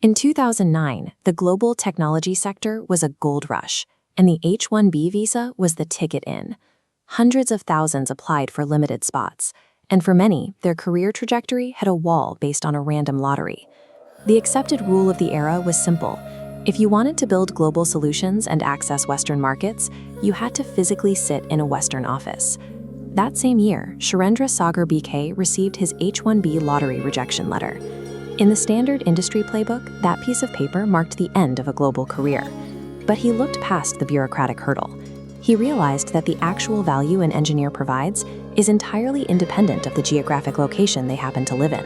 In 2009, the global technology sector was a gold rush, and the H-1B visa was the ticket in. Hundreds of thousands applied for limited spots, and for many, their career trajectory had a wall based on a random lottery. The accepted rule of the era was simple. If you wanted to build global solutions and access Western markets, you had to physically sit in a Western office. That same year, Surendra Sagar BK received his H-1B lottery rejection letter. In the standard industry playbook, that piece of paper marked the end of a global career. But he looked past the bureaucratic hurdle. He realized that the actual value an engineer provides is entirely independent of the geographic location they happen to live in.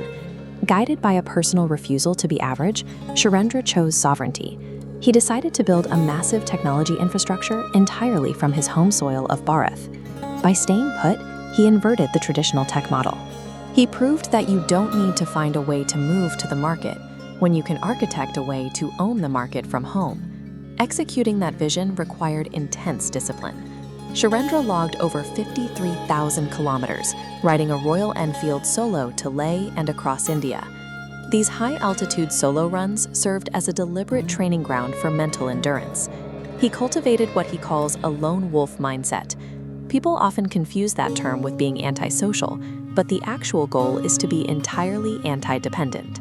Guided by a personal refusal to be average, Surendra chose sovereignty. He decided to build a massive technology infrastructure entirely from his home soil of Bharat. By staying put, he inverted the traditional tech model. He proved that you don't need to find a way to move to the market when you can architect a way to own the market from home. Executing that vision required intense discipline. Surendra logged over 53,000 kilometers, riding a Royal Enfield solo to Leh and across India. These high-altitude solo runs served as a deliberate training ground for mental endurance. He cultivated what he calls a lone wolf mindset. People often confuse that term with being antisocial, but the actual goal is to be entirely anti-dependent.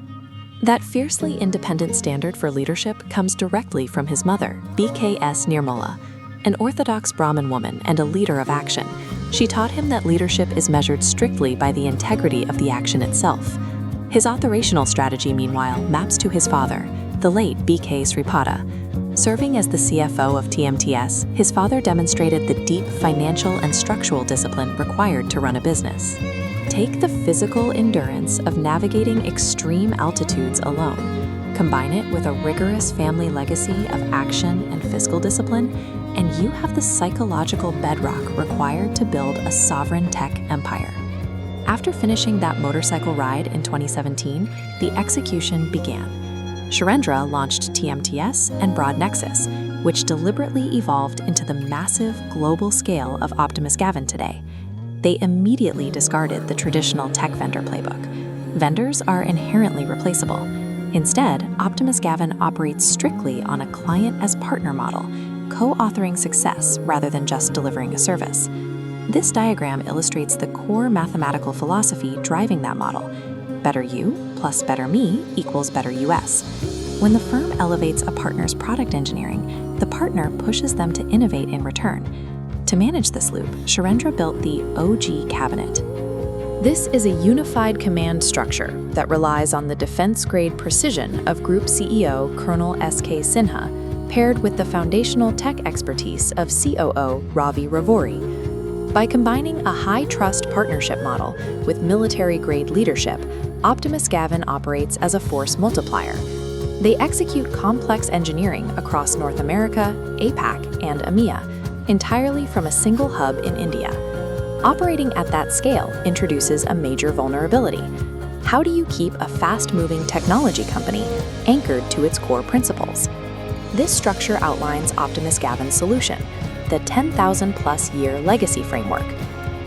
That fiercely independent standard for leadership comes directly from his mother, BKS Nirmala, an orthodox Brahmin woman and a leader of action. She taught him that leadership is measured strictly by the integrity of the action itself. His authorizational strategy, meanwhile, maps to his father, the late BK Sreepada. Serving as the CFO of TMTS, his father demonstrated the deep financial and structural discipline required to run a business. Take the physical endurance of navigating extreme altitudes alone, combine it with a rigorous family legacy of action and fiscal discipline, and you have the psychological bedrock required to build a sovereign tech empire. After finishing that motorcycle ride in 2017, the execution began. Surendra launched TMTS and Broad Nexus, which deliberately evolved into the massive global scale of OptimusGavin today. They immediately discarded the traditional tech vendor playbook. Vendors are inherently replaceable. Instead, OptimusGavin operates strictly on a client-as-partner model, co-authoring success rather than just delivering a service. This diagram illustrates the core mathematical philosophy driving that model. Better you plus better me equals better US. When the firm elevates a partner's product engineering, the partner pushes them to innovate in return. To manage this loop, Surendra built the OG cabinet. This is a unified command structure that relies on the defense-grade precision of Group CEO Colonel S.K. Sinha, paired with the foundational tech expertise of COO Ravi Ravori. By combining a high-trust partnership model with military-grade leadership, OptimusGavin operates as a force multiplier. They execute complex engineering across North America, APAC, and EMEA, entirely from a single hub in India. Operating at that scale introduces a major vulnerability. How do you keep a fast-moving technology company anchored to its core principles? This structure outlines OptimusGavin's solution, the 10,000-plus-year legacy framework.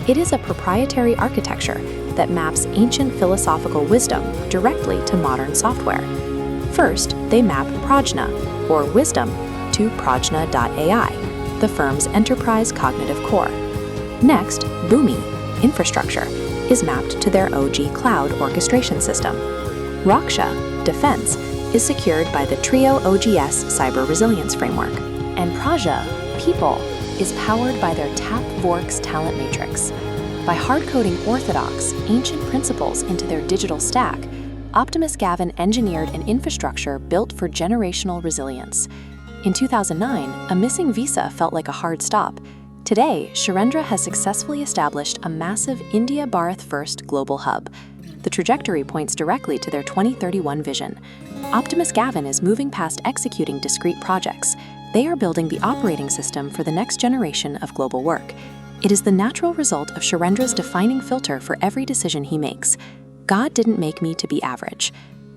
It is a proprietary architecture that maps ancient philosophical wisdom directly to modern software. First, they map Prajna, or wisdom, to Prajna.ai, the firm's enterprise cognitive core. Next, Bhumi, infrastructure, is mapped to their OG cloud orchestration system. Raksha, defense, is secured by the Trio OGS cyber resilience framework. And Praja, people, is powered by their TapVorks talent matrix. By hard-coding orthodox, ancient principles into their digital stack, OptimusGavin engineered an infrastructure built for generational resilience. In 2009, a missing visa felt like a hard stop. Today, Surendra has successfully established a massive India-Bharat-first global hub. The trajectory points directly to their 2031 vision. OptimusGavin is moving past executing discrete projects. They are building the operating system for the next generation of global work. It is the natural result of Surendra's defining filter for every decision he makes. God didn't make me to be average.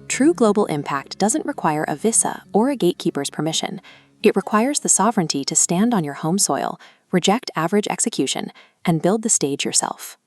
True global impact doesn't require a visa or a gatekeeper's permission. It requires the sovereignty to stand on your home soil, reject average execution, and build the stage yourself.